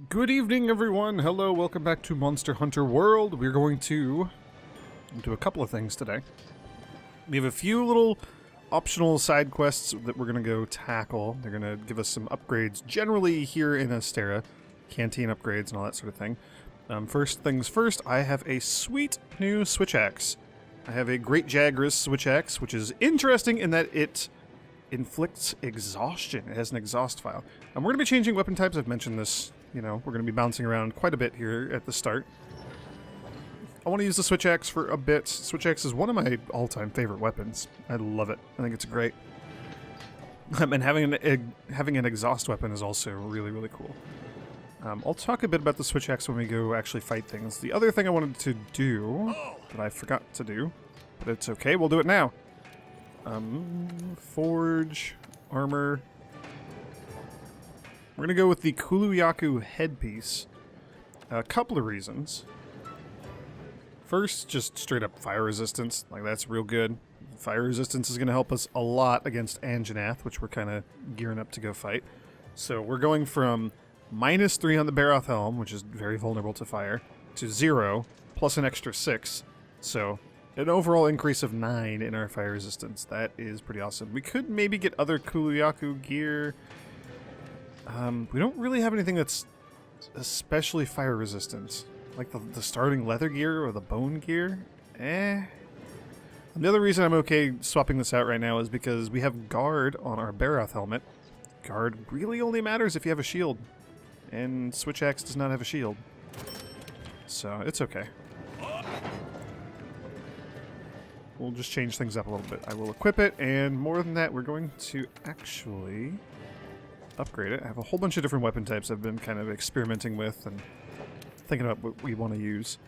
Good evening, everyone. Hello, welcome back to Monster Hunter World. We're going to do a couple of things today. We have a few little optional side quests that we're going to go tackle. They're going to give us some upgrades, generally here in Astera, Canteen upgrades and all that sort of thing. First things first, I have a sweet new switch axe. I have a Great Jagras switch axe, which is interesting in that it inflicts exhaustion. It has an exhaust file. We're going to be changing weapon types. I've mentioned this. You know, we're going to be bouncing around quite a bit here at the start. I want to use the switch axe for a bit. Switch axe is one of my all-time favorite weapons. I love it. I think it's great. And having an exhaust weapon is also really, really cool. I'll talk a bit about the switch axe when we go actually fight things. The other thing I wanted to do that I forgot to do, but it's okay, we'll do it now. Forge, armor. We're going to go with the Kuluyaku headpiece. A couple of reasons. First, just straight up fire resistance. Like, that's real good. Fire resistance is going to help us a lot against Anjanath, which we're kind of gearing up to go fight. So we're going from -3 on the Baroth Helm, which is very vulnerable to fire, to 0, plus an extra 6. So an overall increase of 9 in our fire resistance. That is pretty awesome. We could maybe get other Kuluyaku gear. We don't really have anything that's especially fire resistant. Like the starting leather gear or the bone gear. And the other reason I'm okay swapping this out right now is because we have guard on our Baroth helmet. Guard really only matters if you have a shield. And Switch Axe does not have a shield. So it's okay. We'll just change things up a little bit. I will equip it, and more than that, we're going to actually upgrade it. I have a whole bunch of different weapon types I've been kind of experimenting with and thinking about what we want to use.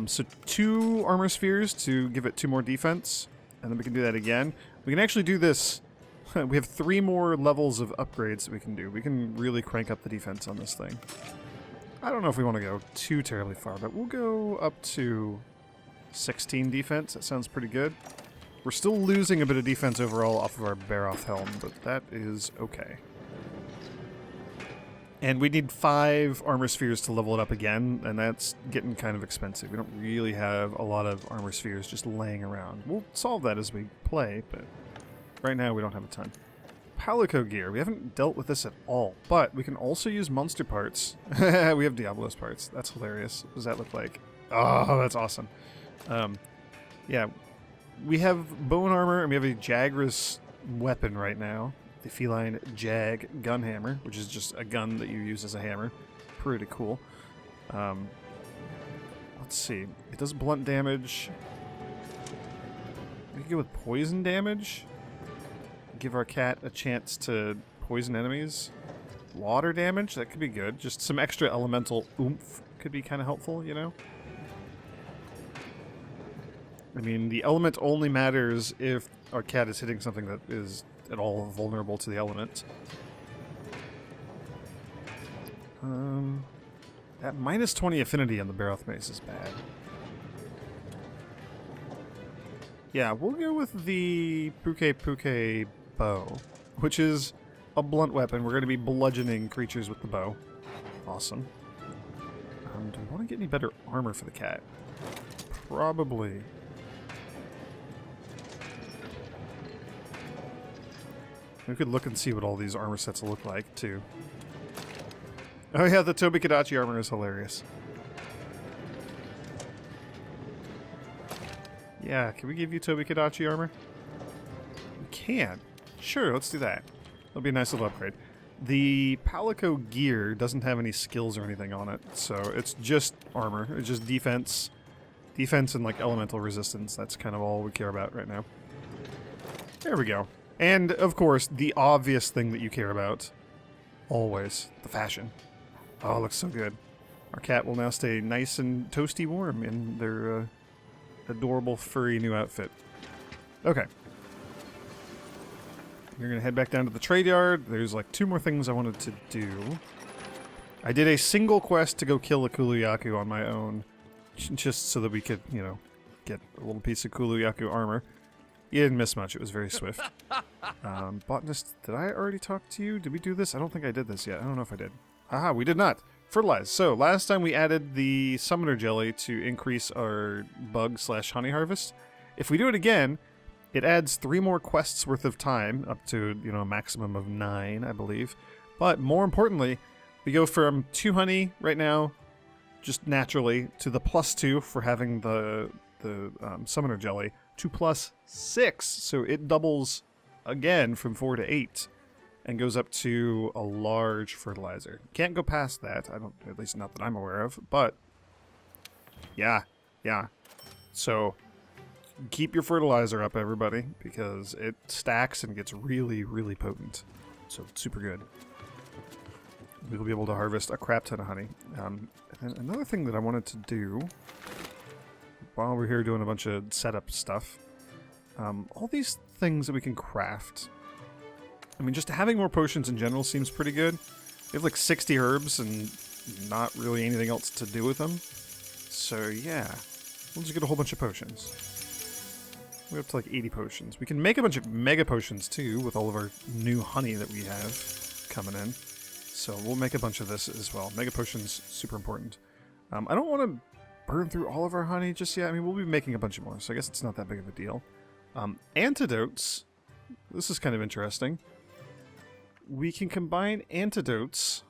So 2 armor spheres to give it 2 more defense, and then we can do that again. We can actually do this. We have 3 more levels of upgrades that we can do. We can really crank up the defense on this thing. I don't know if we want to go too terribly far, but we'll go up to 16 defense. That sounds pretty good. We're still losing a bit of defense overall off of our Baroth helm, but that is okay. And we need 5 armor spheres to level it up again, and that's getting kind of expensive. We don't really have a lot of armor spheres just laying around. We'll solve that as we play, but right now we don't have a ton. Palico gear. We haven't dealt with this at all, but we can also use monster parts. We have Diablos parts. That's hilarious. What does that look like? Oh, that's awesome. Yeah, we have bone armor, and we have a Jagras weapon right now. The feline Jag gun hammer, which is just a gun that you use as a hammer. Pretty cool. Let's see. It does blunt damage. We can go with poison damage. Give our cat a chance to poison enemies. Water damage, that could be good. Just some extra elemental oomph could be kind of helpful, you know? I mean, the element only matters if our cat is hitting something that is at all vulnerable to the element. That -20 affinity on the Baroth mace is bad. Yeah, we'll go with the Puke bow, which is a blunt weapon. We're going to be bludgeoning creatures with the bow. Awesome. Do we want to get any better armor for the cat? Probably. We could look and see what all these armor sets look like, too. Oh yeah, the Tobikadachi armor is hilarious. Yeah, can we give you Tobikadachi armor? We can. Sure, let's do that. That'll be a nice little upgrade. The Palico gear doesn't have any skills or anything on it, so it's just armor. It's just defense. Defense and, like, elemental resistance. That's kind of all we care about right now. There we go. And, of course, the obvious thing that you care about, always, the fashion. Oh, it looks so good. Our cat will now stay nice and toasty warm in their adorable, furry new outfit. Okay. You're going to head back down to the trade yard. There's, like, 2 more things I wanted to do. I did a single quest to go kill a Kuluyaku on my own, just so that we could, you know, get a little piece of Kuluyaku armor. You didn't miss much. It was very swift. Botanist, did I already talk to you? Did we do this? I don't think I did this yet. I don't know if I did. Aha, we did not. Fertilize. So last time we added the summoner jelly to increase our bug/honey harvest. If we do it again, it adds 3 more quests worth of time, up to, you know, a maximum of 9, I believe. But more importantly, we go from 2 honey right now, just naturally, to the +2 for having the summoner jelly, to +6. So it doubles again from 4 to 8. And goes up to a large fertilizer. Can't go past that. I don't, at least not that I'm aware of. But yeah. So keep your fertilizer up, everybody, because it stacks and gets really, really potent. So it's super good. We'll be able to harvest a crap ton of honey. And another thing that I wanted to do while we're here doing a bunch of setup stuff, all these things that we can craft. I mean, just having more potions in general seems pretty good. We have like 60 herbs and not really anything else to do with them. So yeah, we'll just get a whole bunch of potions. We're up to like 80 potions. We can make a bunch of mega potions too with all of our new honey that we have coming in. So we'll make a bunch of this as well. Mega potions, super important. I don't want to burn through all of our honey just yet. I mean, we'll be making a bunch of more, so I guess it's not that big of a deal. Antidotes. This is kind of interesting. We can combine antidotes,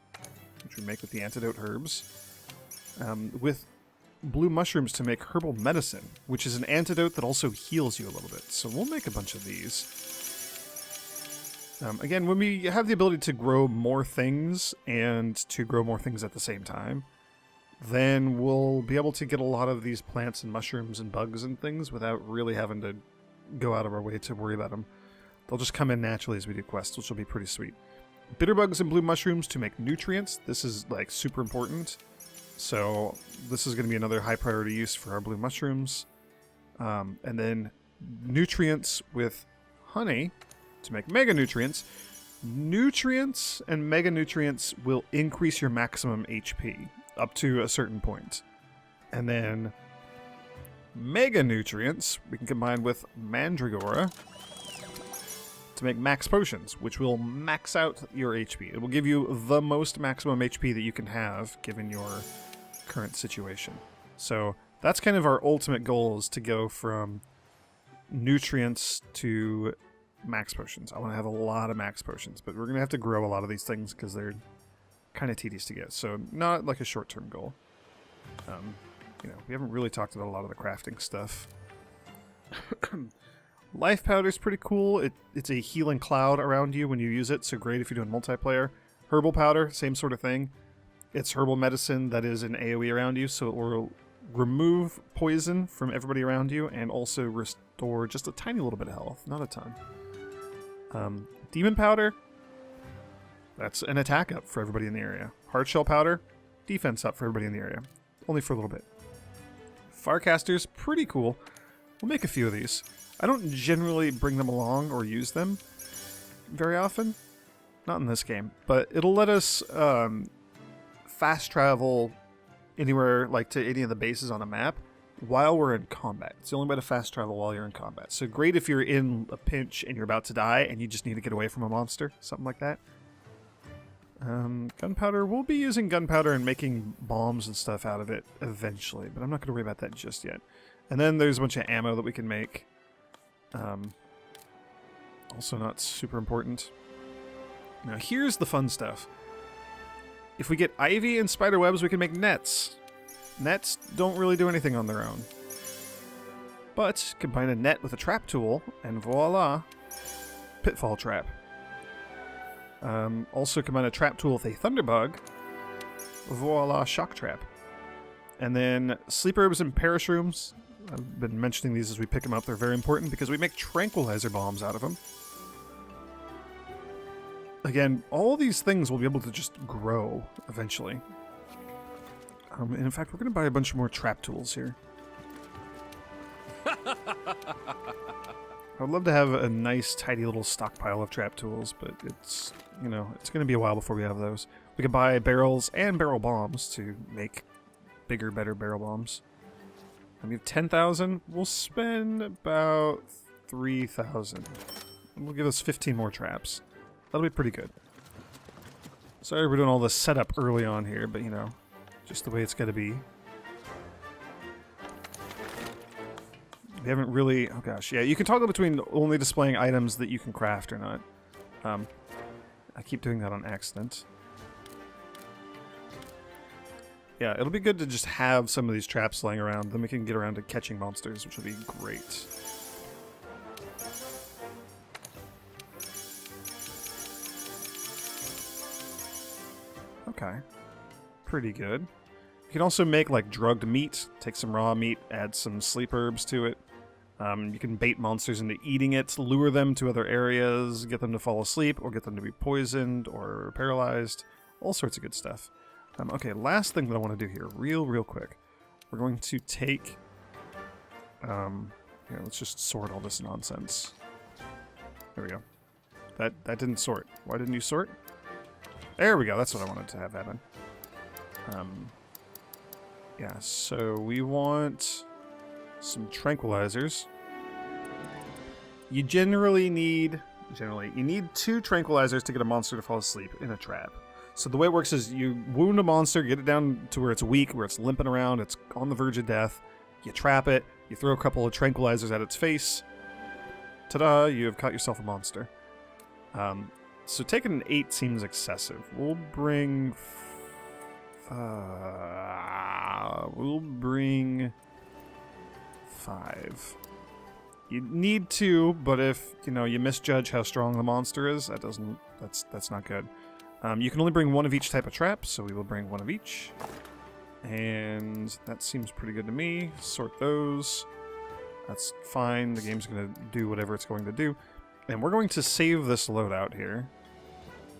which we make with the antidote herbs, with blue mushrooms to make herbal medicine, which is an antidote that also heals you a little bit. So we'll make a bunch of these. Again, when we have the ability to grow more things and to grow more things at the same time, then we'll be able to get a lot of these plants and mushrooms and bugs and things without really having to go out of our way to worry about them. They'll just come in naturally as we do quests, which will be pretty sweet. Bitterbugs and blue mushrooms to make nutrients. This is like super important. So this is going to be another high priority use for our blue mushrooms. And then nutrients with honey to make mega nutrients. Nutrients and mega nutrients will increase your maximum HP up to a certain point. And then mega nutrients we can combine with mandragora to make max potions, which will max out your HP. It will give you the most maximum HP that you can have given your current situation. So that's kind of our ultimate goal, is to go from nutrients to max potions. I want to have a lot of max potions, but we're going to have to grow a lot of these things because they're kind of tedious to get. So not like a short-term goal. You know, we haven't really talked about a lot of the crafting stuff. Life powder is pretty cool. It's a healing cloud around you when you use it, so great if you're doing multiplayer. Herbal powder, same sort of thing. It's herbal medicine that is an AoE around you, so it will remove poison from everybody around you and also restore just a tiny little bit of health, not a ton. Demon powder, that's an attack up for everybody in the area. Hardshell powder, defense up for everybody in the area, only for a little bit. Farcasters, pretty cool. We'll make a few of these. I don't generally bring them along or use them very often. Not in this game. But it'll let us fast travel anywhere, like to any of the bases on a map, while we're in combat. It's the only way to fast travel while you're in combat. So great if you're in a pinch and you're about to die and you just need to get away from a monster. Something like that. Gunpowder. We'll be using gunpowder and making bombs and stuff out of it eventually. But I'm not going to worry about that just yet. And then there's a bunch of ammo that we can make. Also not super important. Now here's the fun stuff. If we get ivy and spider webs, we can make nets. Nets don't really do anything on their own. But combine a net with a trap tool, and voila, pitfall trap. Also combine a trap tool with a thunderbug, voila, shock trap. And then sleep herbs and parashrooms. I've been mentioning these as we pick them up. They're very important because we make tranquilizer bombs out of them. Again, all these things will be able to just grow eventually. And in fact, we're going to buy a bunch more trap tools here. I'd love to have a nice, tidy little stockpile of trap tools, but it's, you know, it's going to be a while before we have those. We can buy barrels and barrel bombs to make bigger, better barrel bombs. And we have 10,000. We'll spend about 3,000. And we'll give us 15 more traps. That'll be pretty good. Sorry we're doing all this setup early on here, but you know, just the way it's gotta be. We haven't really... Oh gosh, yeah, you can toggle between only displaying items that you can craft or not. I keep doing that on accident. Yeah, it'll be good to just have some of these traps laying around, then we can get around to catching monsters, which will be great. Okay. Pretty good. You can also make, like, drugged meat. Take some raw meat, add some sleep herbs to it. You can bait monsters into eating it, lure them to other areas, get them to fall asleep, or get them to be poisoned or paralyzed. All sorts of good stuff. Okay, last thing that I want to do here, real quick. We're going to take... here, let's just sort all this nonsense. There we go. That didn't sort. Why didn't you sort? There we go, that's what I wanted to have happen. Yeah, so we want some tranquilizers. You generally need 2 tranquilizers to get a monster to fall asleep in a trap. So the way it works is you wound a monster, get it down to where it's weak, where it's limping around, it's on the verge of death. You trap it, you throw a couple of tranquilizers at its face. Ta-da, you have caught yourself a monster. So taking an 8 seems excessive. We'll bring 5. You need 2, but if, you know, you misjudge how strong the monster is, that's not good. You can only bring 1 of each type of trap, so we will bring 1 of each. And that seems pretty good to me. Sort those. That's fine. The game's going to do whatever it's going to do. And we're going to save this loadout here.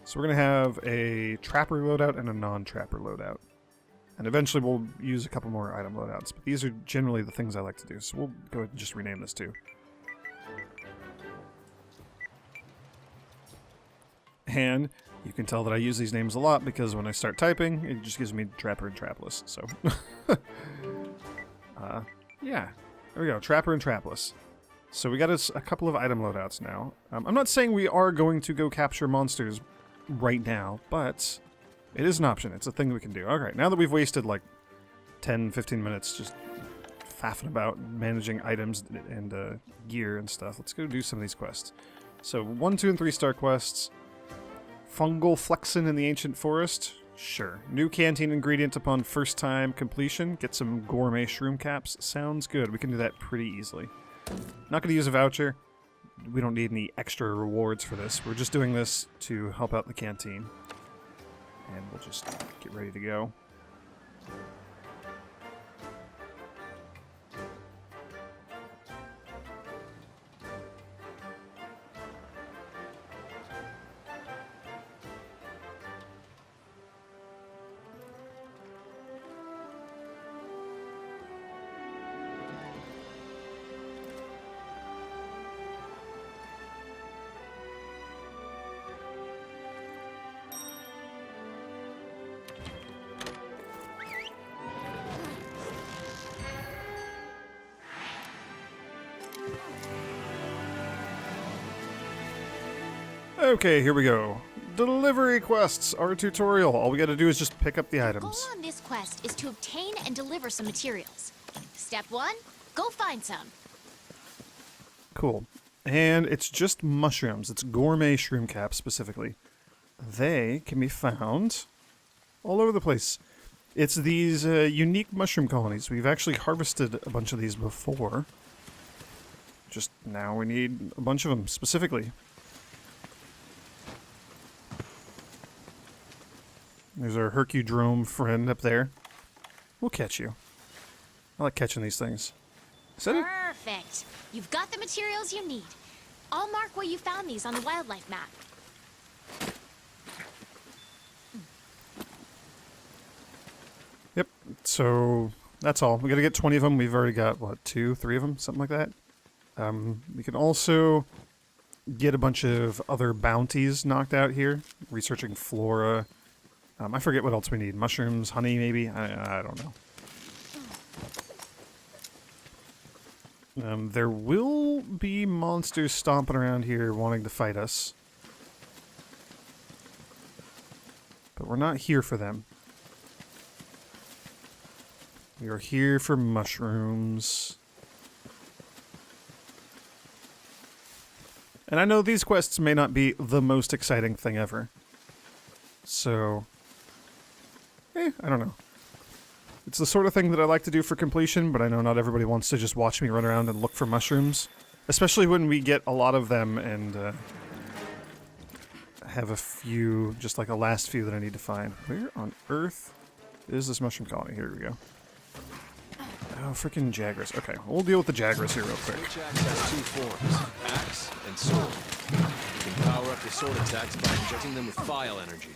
So we're going to have a trapper loadout and a non-trapper loadout. And eventually we'll use a couple more item loadouts. But these are generally the things I like to do. So we'll go ahead and just rename this too. And you can tell that I use these names a lot because when I start typing, it just gives me Trapper and Trapless. So, yeah. There we go, Trapper and Trapless. So we got us a couple of item loadouts now. I'm not saying we are going to go capture monsters right now, but it is an option. It's a thing we can do. Alright, now that we've wasted like 10-15 minutes just faffing about managing items and gear and stuff, let's go do some of these quests. So 1, 2, and 3 star quests. Fungal Flexin in the Ancient Forest. Sure. New canteen ingredient upon first time completion. Get some gourmet shroom caps. Sounds good. We can do that pretty easily. Not going to use a voucher. We don't need any extra rewards for this. We're just doing this to help out the canteen. And we'll just get ready to go. Okay, here we go. Delivery quests, our tutorial. All we gotta do is just pick up the items. The goal on this quest is to obtain and deliver some materials. Step 1, go find some. Cool. And it's just mushrooms. It's gourmet shroom caps specifically. They can be found all over the place. It's these unique mushroom colonies. We've actually harvested a bunch of these before. Just now we need a bunch of them specifically. There's our Hercudrome friend up there. We'll catch you. I like catching these things. Is that it? Perfect. You've got the materials you need. I'll mark where you found these on the wildlife map. Yep. So that's all. We gotta get 20 of them. We've already got, what, 2, 3 of them? Something like that. We can also get a bunch of other bounties knocked out here. Researching flora. I forget what else we need. Mushrooms, honey, maybe? I don't know. There will be monsters stomping around here wanting to fight us. But we're not here for them. We are here for mushrooms. And I know these quests may not be the most exciting thing ever. So, I don't know. It's the sort of thing that I like to do for completion, but I know not everybody wants to just watch me run around and look for mushrooms. Especially when we get a lot of them and have a few, just like a last few that I need to find. Where on earth is this mushroom colony? Here we go. Oh, freaking Jaggers. Okay, we'll deal with the Jaggers here real quick. Each axe has two forms, axe and sword. You can power up your sword attacks by injecting them with file energy.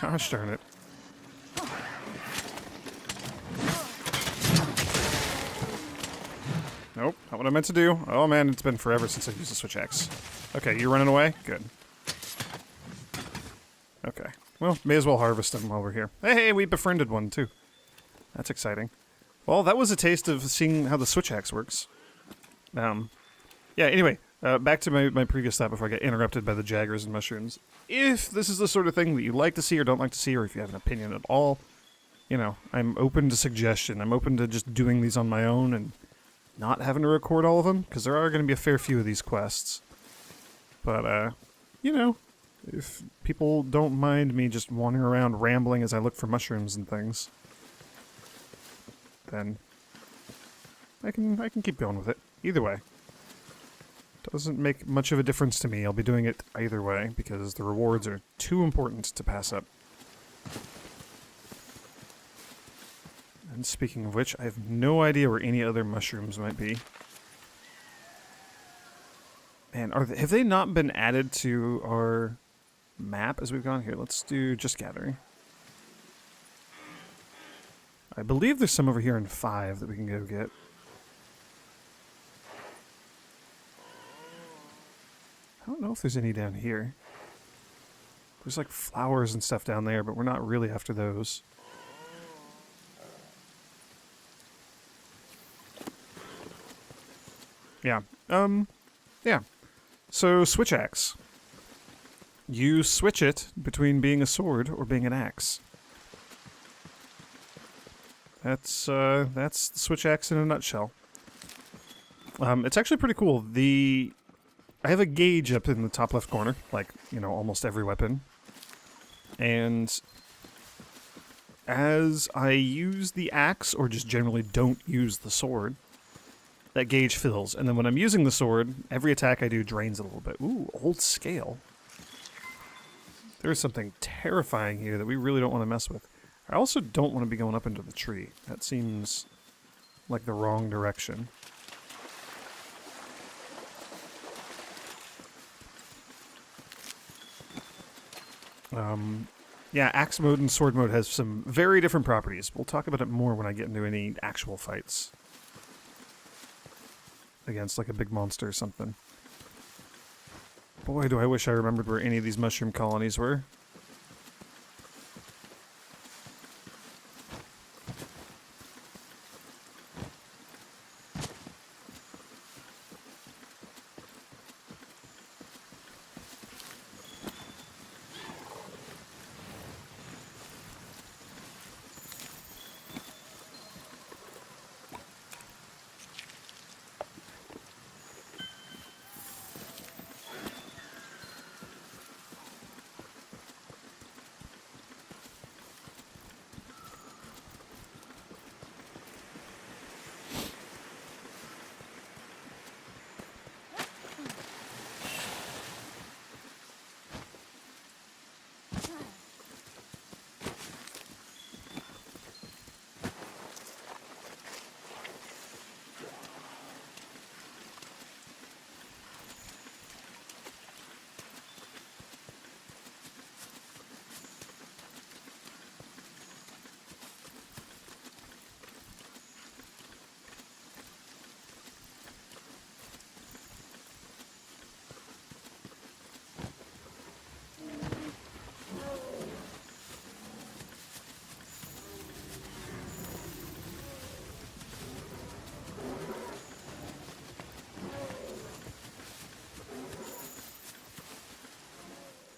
Gosh darn it. Nope, not what I meant to do. Oh man, it's been forever since I've used the switch axe. Okay, you're running away? Good. Okay. Well, may as well harvest them while we're here. Hey, we befriended one too. That's exciting. Well, that was a taste of seeing how the switch axe works. Yeah, anyway, back to my previous thought before I get interrupted by the Jaggers and mushrooms. If this is the sort of thing that you like to see or don't like to see, or if you have an opinion at all, you know, I'm open to suggestion. I'm open to just doing these on my own and not having to record all of them, because there are going to be a fair few of these quests. But, you know, if people don't mind me just wandering around rambling as I look for mushrooms and things, then I can keep going with it. Either way. Doesn't make much of a difference to me. I'll be doing it either way, because the rewards are too important to pass up. And speaking of which, I have no idea where any other mushrooms might be. Man, have they not been added to our map as we've gone? Here, let's do just gathering. I believe there's some over here in 5 that we can go get. I don't know if there's any down here. There's like flowers and stuff down there, but we're not really after those. Yeah. Yeah. So, switch axe. You switch it between being a sword or being an axe. That's the switch axe in a nutshell. It's actually pretty cool. I have a gauge up in the top left corner, like, you know, almost every weapon. And as I use the axe, or just generally don't use the sword, that gauge fills. And then when I'm using the sword, every attack I do drains a little bit. Ooh, old scale. There's something terrifying here that we really don't want to mess with. I also don't want to be going up into the tree. That seems like the wrong direction. Yeah, axe mode and sword mode has some very different properties. We'll talk about it more when I get into any actual fights. Against like a big monster or something. Boy, do I wish I remembered where any of these mushroom colonies were.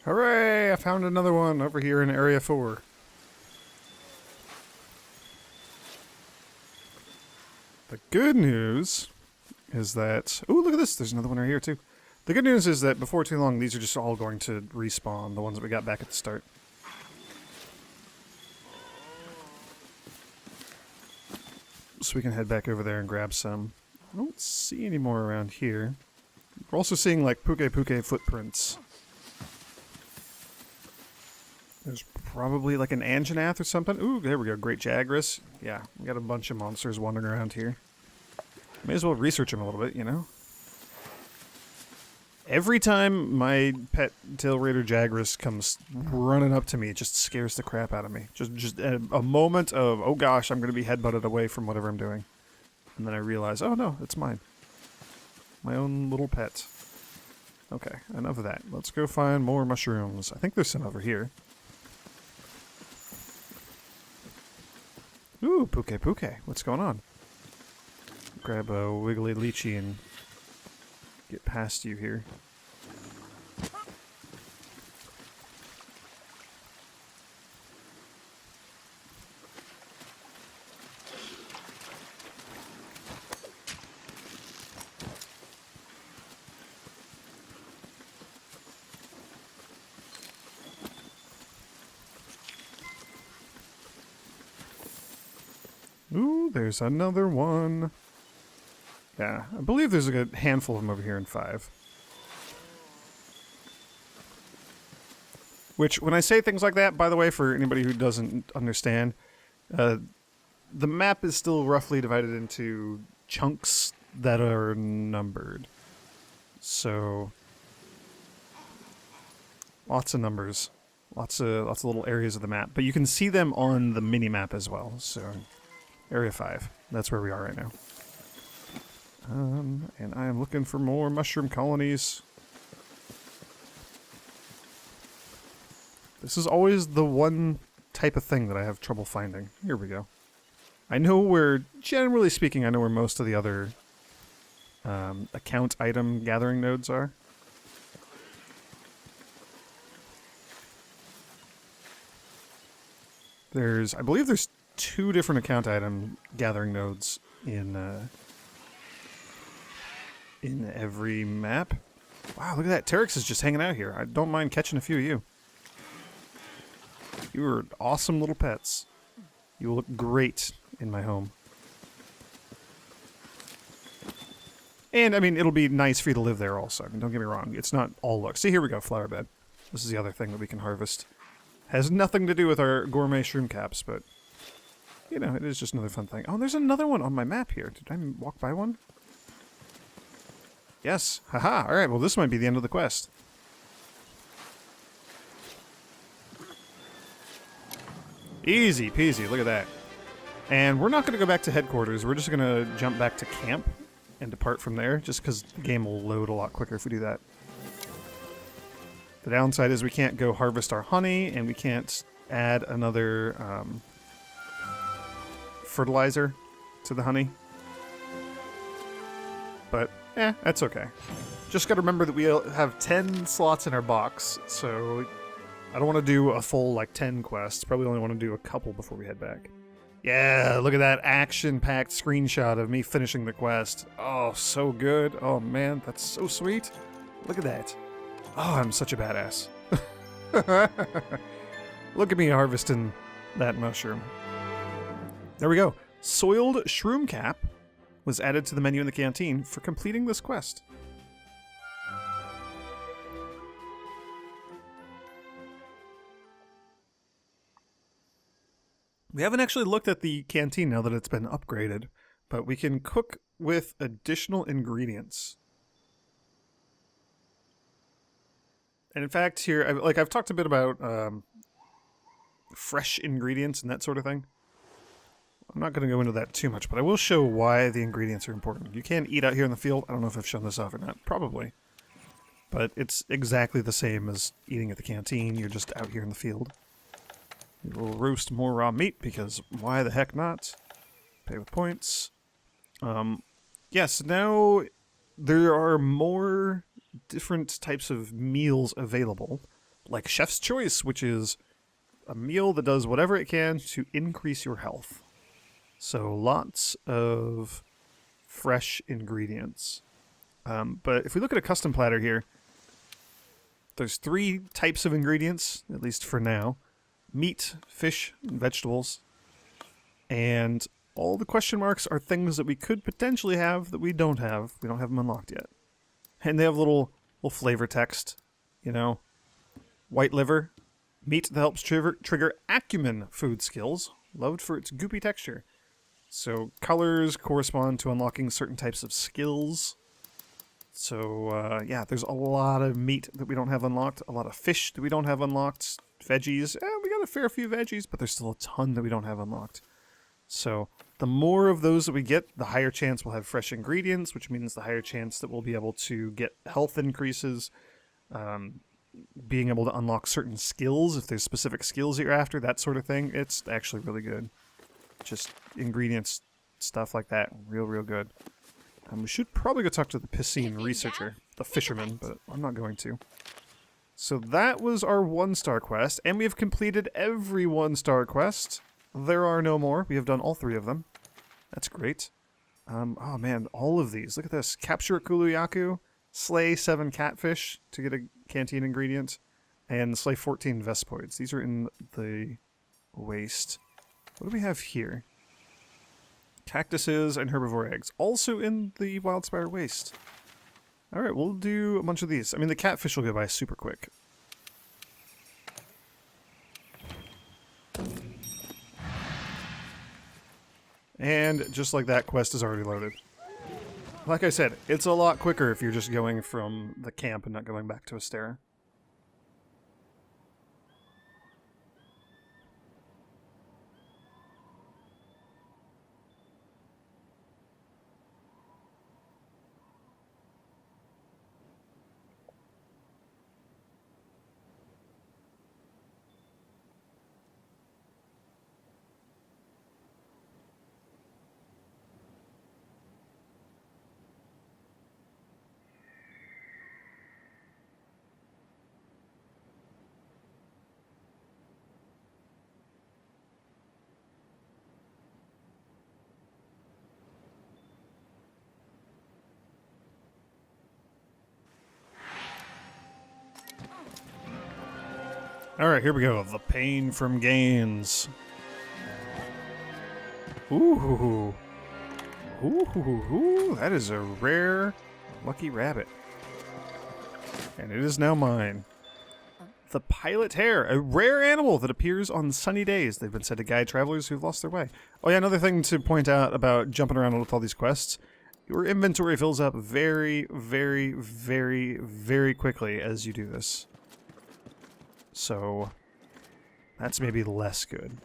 Hooray! I found another one over here in Area 4. The good news is that... Ooh, look at this! There's another one right here, too. The good news is that before too long, these are just all going to respawn, the ones that we got back at the start. So we can head back over there and grab some. I don't see any more around here. We're also seeing, like, Puke footprints. There's probably like an Anjanath or something. Ooh, there we go. Great Jagras. Yeah, we got a bunch of monsters wandering around here. May as well research them a little bit, you know? Every time my pet Tail Raider Jagras comes running up to me, it just scares the crap out of me. Just a moment of, oh gosh, I'm going to be headbutted away from whatever I'm doing. And then I realize, oh no, it's mine. My own little pet. Okay, enough of that. Let's go find more mushrooms. I think there's some over here. Ooh, Puke. What's going on? Grab a Wiggly Lychee and get past you here. Ooh, there's another one. Yeah, I believe there's a handful of them over here in 5. Which, when I say things like that, by the way, for anybody who doesn't understand, the map is still roughly divided into chunks that are numbered. So, lots of numbers. Lots of little areas of the map. But you can see them on the mini-map as well, so... Area 5. That's where we are right now. And I am looking for more mushroom colonies. This is always the one type of thing that I have trouble finding. Here we go. I know where, generally speaking, I know where most of the other account item gathering nodes are. I believe there's 2 different account item gathering nodes in every map. Wow, look at that. Teryx is just hanging out here. I don't mind catching a few of you. You are awesome little pets. You will look great in my home. And, I mean, it'll be nice for you to live there also. I mean, don't get me wrong. It's not all luck. See, here we go, flower bed. This is the other thing that we can harvest. Has nothing to do with our gourmet shroom caps, but... You know, it is just another fun thing. Oh, there's another one on my map here. Did I walk by one? Yes. Haha. Alright, well this might be the end of the quest. Easy peasy. Look at that. And we're not going to go back to headquarters. We're just going to jump back to camp and depart from there, just because the game will load a lot quicker if we do that. The downside is we can't go harvest our honey, and we can't add another... fertilizer to the honey. But, that's okay. Just gotta remember that we have 10 slots in our box, so I don't want to do a full, 10 quests. Probably only want to do a couple before we head back. Yeah, look at that action-packed screenshot of me finishing the quest. Oh, so good. Oh, man, that's so sweet. Look at that. Oh, I'm such a badass. Look at me harvesting that mushroom. There we go. Soiled Shroom Cap was added to the menu in the canteen for completing this quest. We haven't actually looked at the canteen now that it's been upgraded, but we can cook with additional ingredients. And in fact, here, I've talked a bit about fresh ingredients and that sort of thing. I'm not going to go into that too much, but I will show why the ingredients are important. You can eat out here in the field. I don't know if I've shown this off or not. Probably. But it's exactly the same as eating at the canteen. You're just out here in the field. We will roast more raw meat, because why the heck not? Pay with points. Yes, now there are more different types of meals available. like Chef's Choice, which is a meal that does whatever it can to increase your health. So lots of fresh ingredients. But if we look at a custom platter here, there's 3 types of ingredients, at least for now. Meat, fish, and vegetables. And all the question marks are things that we could potentially have that we don't have. We don't have them unlocked yet. And they have little flavor text, you know. White liver, meat that helps trigger acumen food skills, loved for its goopy texture. So colors correspond to unlocking certain types of skills. So yeah, there's a lot of meat that we don't have unlocked, a lot of fish that we don't have unlocked, veggies. We got a fair few veggies, but there's still a ton that we don't have unlocked. So the more of those that we get, the higher chance we'll have fresh ingredients, which means the higher chance that we'll be able to get health increases, being able to unlock certain skills, if there's specific skills that you're after, that sort of thing. It's actually really good. Just ingredients, stuff like that, real good. We should probably go talk to the piscine researcher, the fisherman, but I'm not going to. So that was our 1-star quest, and we have completed every 1-star quest. There are no more. We have done all 3 of them. That's great. Oh man, all of these. Look at this. Capture a Kuluyaku, slay 7 catfish to get a canteen ingredient, and slay 14 Vespoids. These are in the waste. What do we have here? Cactuses and herbivore eggs. Also in the Wildspire waste. Alright, we'll do a bunch of these. I mean, the catfish will go by super quick. And just like that, quest is already loaded. Like I said, it's a lot quicker if you're just going from the camp and not going back to Astera. Alright, here we go. The pain from gains. Ooh. Ooh. That is a rare lucky rabbit. And it is now mine. The pilot hare, a rare animal that appears on sunny days. They've been said to guide travelers who've lost their way. Oh yeah, another thing to point out about jumping around with all these quests. Your inventory fills up very quickly as you do this. So, that's maybe less good.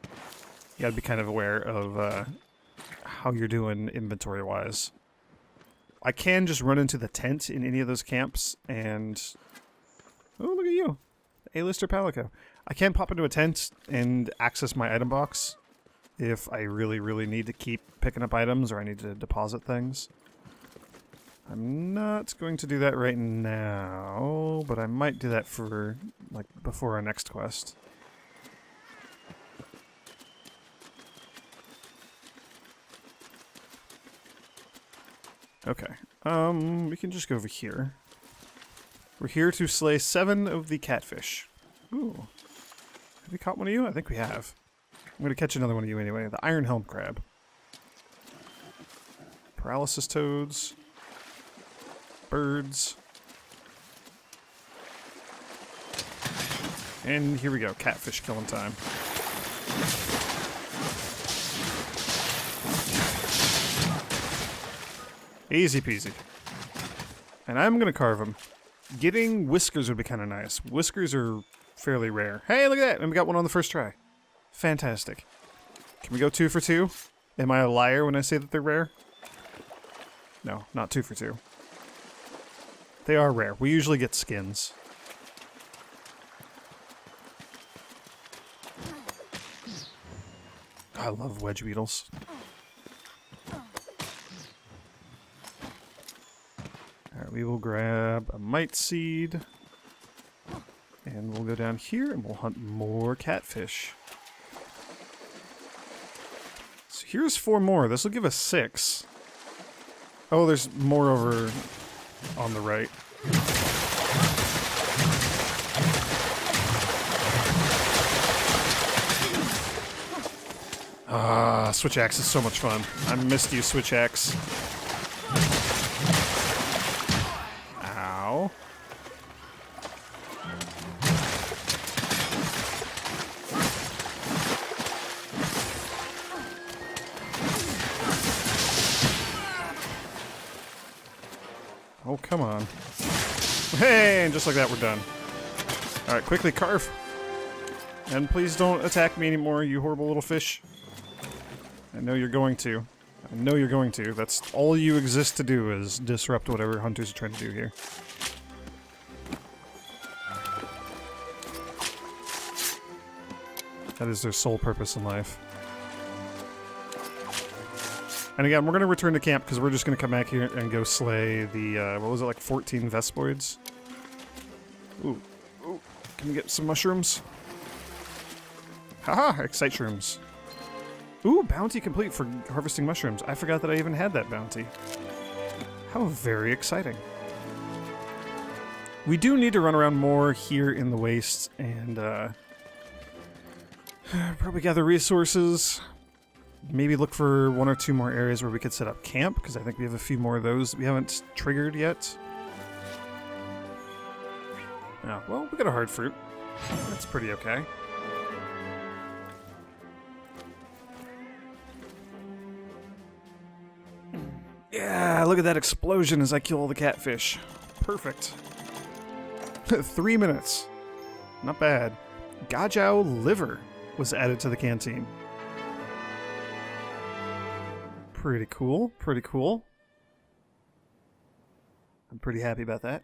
You gotta be kind of aware of how you're doing inventory-wise. I can just run into the tent in any of those camps and... Oh, look at you! A-lister Palico. I can pop into a tent and access my item box if I really need to keep picking up items or I need to deposit things. I'm not going to do that right now, but I might do that for, like, before our next quest. Okay, we can just go over here. We're here to slay 7 of the catfish. Ooh. Have we caught one of you? I think we have. I'm going to catch another one of you anyway. The iron helm crab. Paralysis toads. Birds. And here we go, catfish killing time. Easy peasy. And I'm gonna carve them. Getting whiskers would be kind of nice. Whiskers are fairly rare. Hey, look at that! And we got one on the first try. Fantastic. Can we go 2 for 2? Am I a liar when I say that they're rare? No, not 2 for 2. They are rare. We usually get skins. I love wedge beetles. Alright, we will grab a mite seed. And we'll go down here and we'll hunt more catfish. So here's 4 more. This will give us 6. Oh, there's more over on the right. Ah, Switch Axe is so much fun. I missed you, Switch Axe. Ow. Oh, come on. Hey, and just like that, we're done. Alright, quickly carve. And please don't attack me anymore, you horrible little fish. I know you're going to. I know you're going to. That's all you exist to do, is disrupt whatever hunters are trying to do here. That is their sole purpose in life. And again, we're going to return to camp because we're just going to come back here and go slay the, what was it, like 14 Vespoids? Ooh. Ooh. Can we get some mushrooms? Haha, excite shrooms. Ooh, bounty complete for harvesting mushrooms. I forgot that I even had that bounty. How very exciting. We do need to run around more here in the wastes and probably gather resources. Maybe look for 1 or 2 more areas where we could set up camp, because I think we have a few more of those that we haven't triggered yet. Oh, well, we got a hard fruit. That's pretty okay. Yeah, look at that explosion as I kill all the catfish. Perfect. 3 minutes. Not bad. Gajao liver was added to the canteen. Pretty cool, pretty cool. I'm pretty happy about that.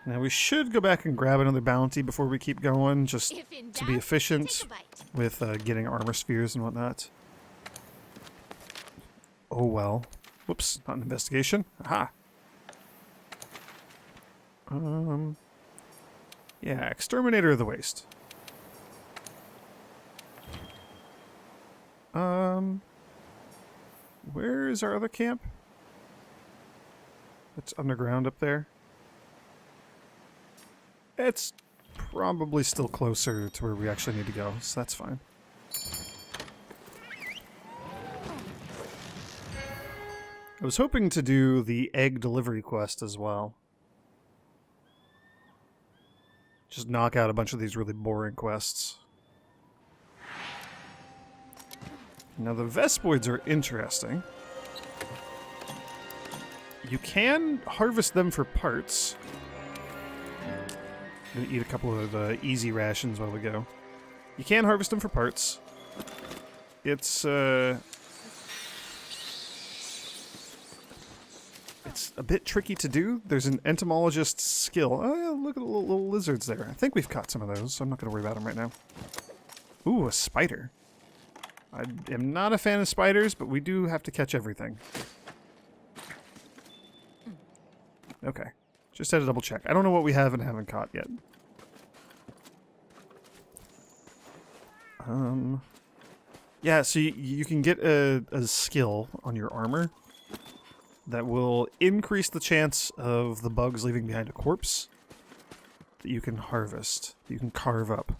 Now we should go back and grab another bounty before we keep going, just to be efficient with getting armor spheres and whatnot. Oh well. Whoops, not an investigation. Aha! Yeah, Exterminator of the Waste. Where is our other camp? It's underground up there. It's probably still closer to where we actually need to go, so that's fine. I was hoping to do the egg delivery quest as well. Just knock out a bunch of these really boring quests. Now the Vespoids are interesting. You can harvest them for parts. I'm gonna eat a couple of easy rations while we go. You can harvest them for parts. It's a bit tricky to do. There's an entomologist's skill. Oh yeah, look at the little lizards there. I think we've caught some of those, so I'm not gonna worry about them right now. Ooh, a spider. I am not a fan of spiders, but we do have to catch everything. Okay. Just had to double check. I don't know what we have and haven't caught yet. Yeah, so you can get a skill on your armor that will increase the chance of the bugs leaving behind a corpse that you can harvest, that you can carve up.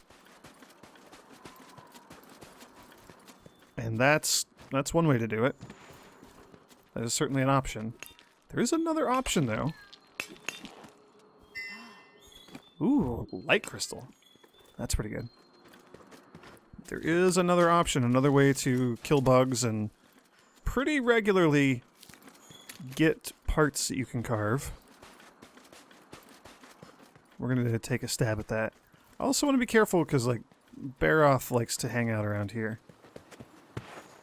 And that's one way to do it. That is certainly an option. There is another option, though. Ooh, light crystal. That's pretty good. There is another option, another way to kill bugs and pretty regularly get parts that you can carve. We're going to take a stab at that. I also want to be careful because, like, Baroth likes to hang out around here.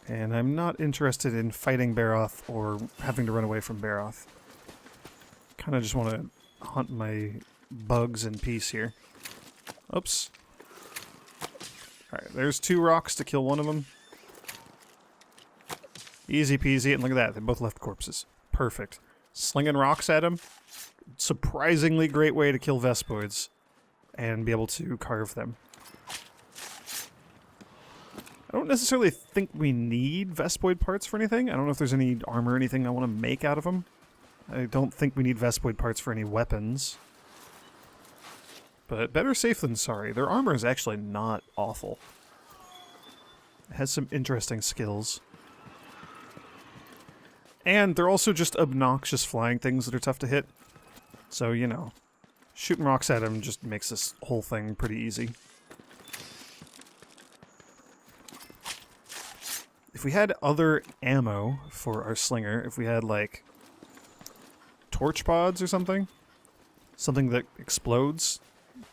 And I'm not interested in fighting Baroth or having to run away from Baroth. Kind of just want to hunt my bugs in peace here. Oops. Alright, there's 2 rocks to kill one of them. Easy peasy, and look at that, they both left corpses. Perfect. Slinging rocks at them, surprisingly great way to kill Vespoids and be able to carve them. I don't necessarily think we need Vespoid parts for anything. I don't know if there's any armor or anything I want to make out of them. I don't think we need Vespoid parts for any weapons. But better safe than sorry. Their armor is actually not awful. It has some interesting skills. And they're also just obnoxious flying things that are tough to hit. So, you know, shooting rocks at them just makes this whole thing pretty easy. If we had other ammo for our slinger, if we had, like, torch pods or something, something that explodes,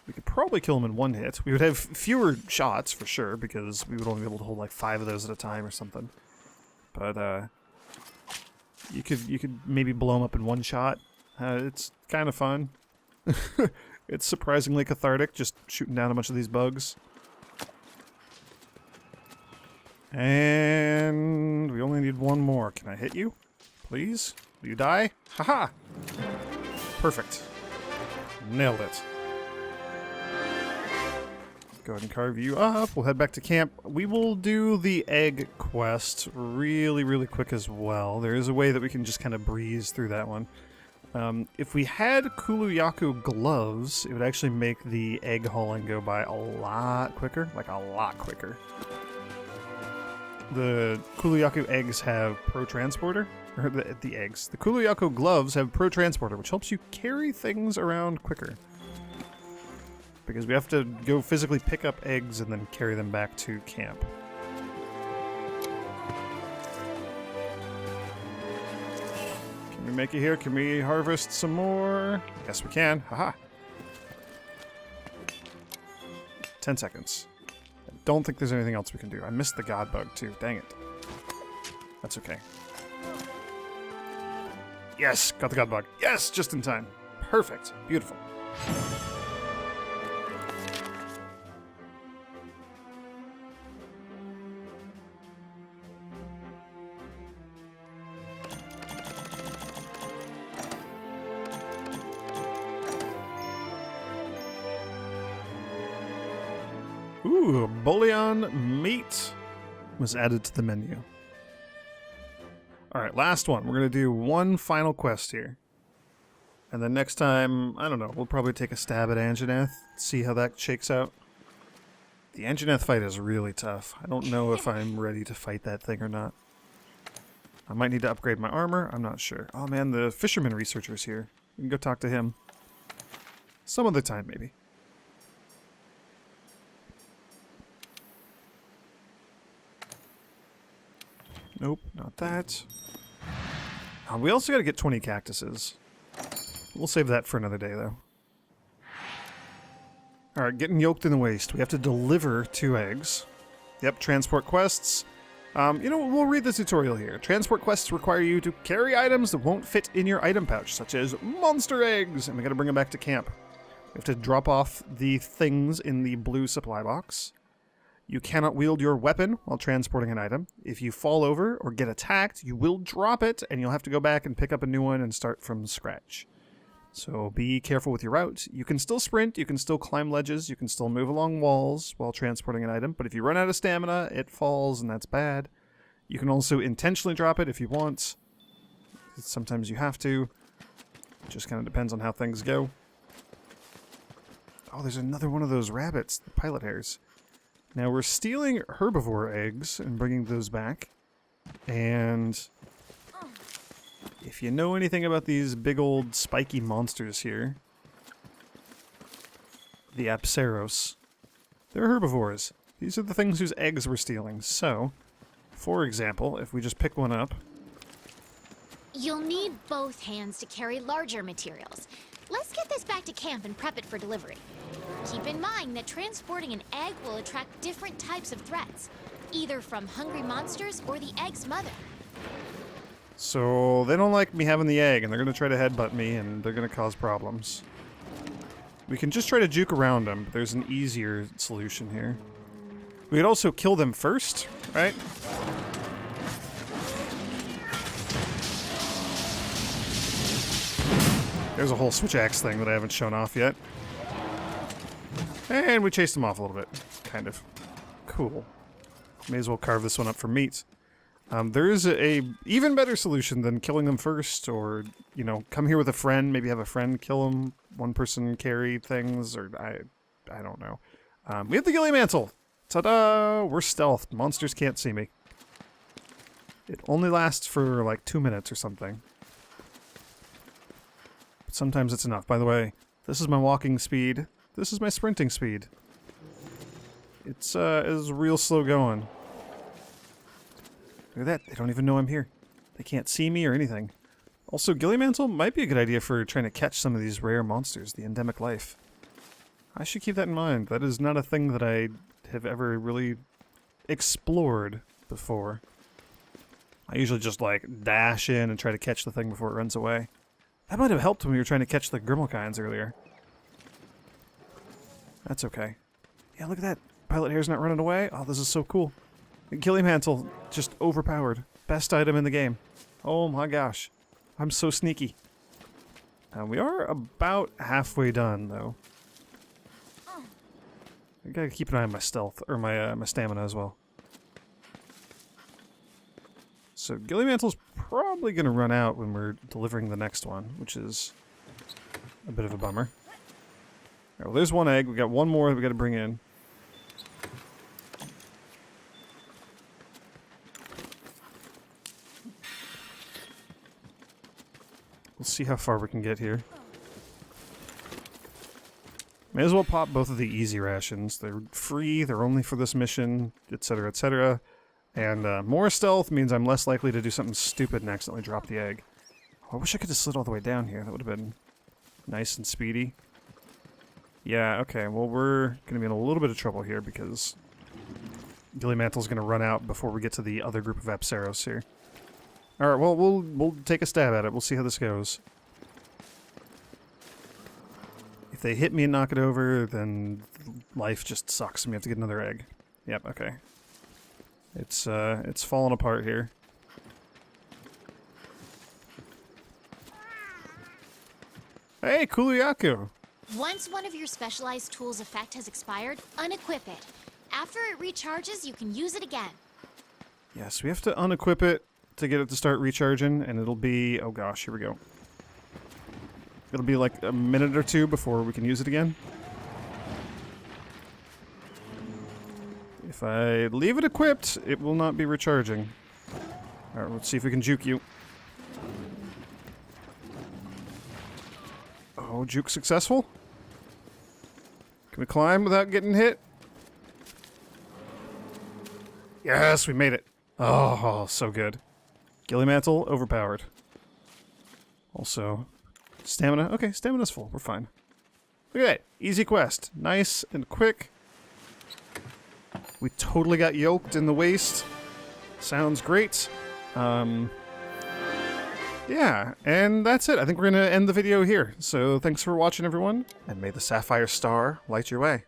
we could probably kill them in one hit. We would have fewer shots, for sure, because we would only be able to hold, like, 5 of those at a time or something. But, you could maybe blow them up in one shot. It's kind of fun. It's surprisingly cathartic, just shooting down a bunch of these bugs. And we only need one more. Can I hit you? Please? Will you die? Haha! Perfect. Nailed it. Go ahead and carve you up. We'll head back to camp. We will do the egg quest really, really quick as well. There is a way that we can just kind of breeze through that one. If we had Kuluyaku gloves, it would actually make the egg hauling go by a lot quicker. Like, a lot quicker. The Kuluyaku eggs have Pro Transporter. Or the eggs. The Kuluyaku gloves have Pro Transporter, which helps you carry things around quicker. Because we have to go physically pick up eggs and then carry them back to camp. Can we make it here? Can we harvest some more? Yes, we can. Haha. 10 seconds. I don't think there's anything else we can do. I missed the god bug too. Dang it. That's okay. Yes! Got the god bug. Yes! Just in time. Perfect. Beautiful. Ooh, bouillon meat was added to the menu. Alright, last one. We're going to do one final quest here. And then next time, I don't know, we'll probably take a stab at Anjanath, see how that shakes out. The Anjanath fight is really tough. I don't know if I'm ready to fight that thing or not. I might need to upgrade my armor, I'm not sure. Oh man, the fisherman researcher's here. We can go talk to him. Some other time, maybe. Nope, not that. We also gotta get 20 cactuses. We'll save that for another day, though. Alright, getting yoked in the waste. We have to deliver 2 eggs. Yep, transport quests. You know, we'll read the tutorial here. Transport quests require you to carry items that won't fit in your item pouch, such as monster eggs, and we gotta bring them back to camp. We have to drop off the things in the blue supply box. You cannot wield your weapon while transporting an item. If you fall over or get attacked, you will drop it, and you'll have to go back and pick up a new one and start from scratch. So be careful with your route. You can still sprint, you can still climb ledges, you can still move along walls while transporting an item, but if you run out of stamina, it falls, and that's bad. You can also intentionally drop it if you want. Sometimes you have to. It just kind of depends on how things go. Oh, there's another one of those rabbits, the pilot hares. Now we're stealing herbivore eggs and bringing those back. And if you know anything about these big old spiky monsters here, the Apceros, they're herbivores. These are the things whose eggs we're stealing. So, for example, if we just pick one up... You'll need both hands to carry larger materials. Let's get this back to camp and prep it for delivery. Keep in mind that transporting an egg will attract different types of threats, either from hungry monsters or the egg's mother. So they don't like me having the egg, and they're going to try to headbutt me, and they're going to cause problems. We can just try to juke around them, but there's an easier solution here. We could also kill them first, right? There's a whole switch axe thing that I haven't shown off yet. And we chased them off a little bit. Kind of. Cool. May as well carve this one up for meat. There is a even better solution than killing them first, or, you know, come here with a friend, maybe have a friend kill them, one person carry things, or I don't know. We have the ghillie mantle! Ta-da! We're stealthed. Monsters can't see me. It only lasts for like 2 minutes or something. But sometimes it's enough. By the way, this is my walking speed. This is my sprinting speed. It's real slow going. Look at that. They don't even know I'm here. They can't see me or anything. Also, ghillie mantle might be a good idea for trying to catch some of these rare monsters, the endemic life. I should keep that in mind. That is not a thing that I have ever really explored before. I usually just, like, dash in and try to catch the thing before it runs away. That might have helped when we were trying to catch the Grimmelkinds earlier. That's okay. Yeah, look at that. Pilot hair's not running away. Oh, this is so cool. Ghillie mantle, just overpowered. Best item in the game. Oh my gosh. I'm so sneaky. We are about halfway done, though. I gotta keep an eye on my stealth, or my stamina as well. So ghillie mantle's probably gonna run out when we're delivering the next one, which is a bit of a bummer. Alright, well, there's one egg. We got one more that we gotta bring in. We'll see how far we can get here. May as well pop both of the easy rations. They're free, they're only for this mission, etc., etc. And more stealth means I'm less likely to do something stupid and accidentally drop the egg. Oh, I wish I could have slid all the way down here. That would have been nice and speedy. Yeah, okay, well we're going to be in a little bit of trouble here because ghillie mantle's going to run out before we get to the other group of Apsaros here. Alright, well, we'll take a stab at it. We'll see how this goes. If they hit me and knock it over, then life just sucks and we have to get another egg. Yep, okay. It's falling apart here. Hey, Kuliaku! Once one of your specialized tools' effect has expired, unequip it. After it recharges, you can use it again. Yes, we have to unequip it to get it to start recharging, and it'll be... oh gosh, here we go. It'll be like a minute or two before we can use it again. If I leave it equipped, it will not be recharging. Alright, let's see if we can juke you. Oh, juke successful? Can we climb without getting hit? Yes, we made it. Oh, so good. Ghillie mantle, overpowered. Also, stamina. Okay, stamina's full. We're fine. Look at that. Easy quest. Nice and quick. We totally got yoked in the waist. Sounds great. Yeah, and that's it. I think we're going to end the video here. So thanks for watching, everyone. And may the Sapphire Star light your way.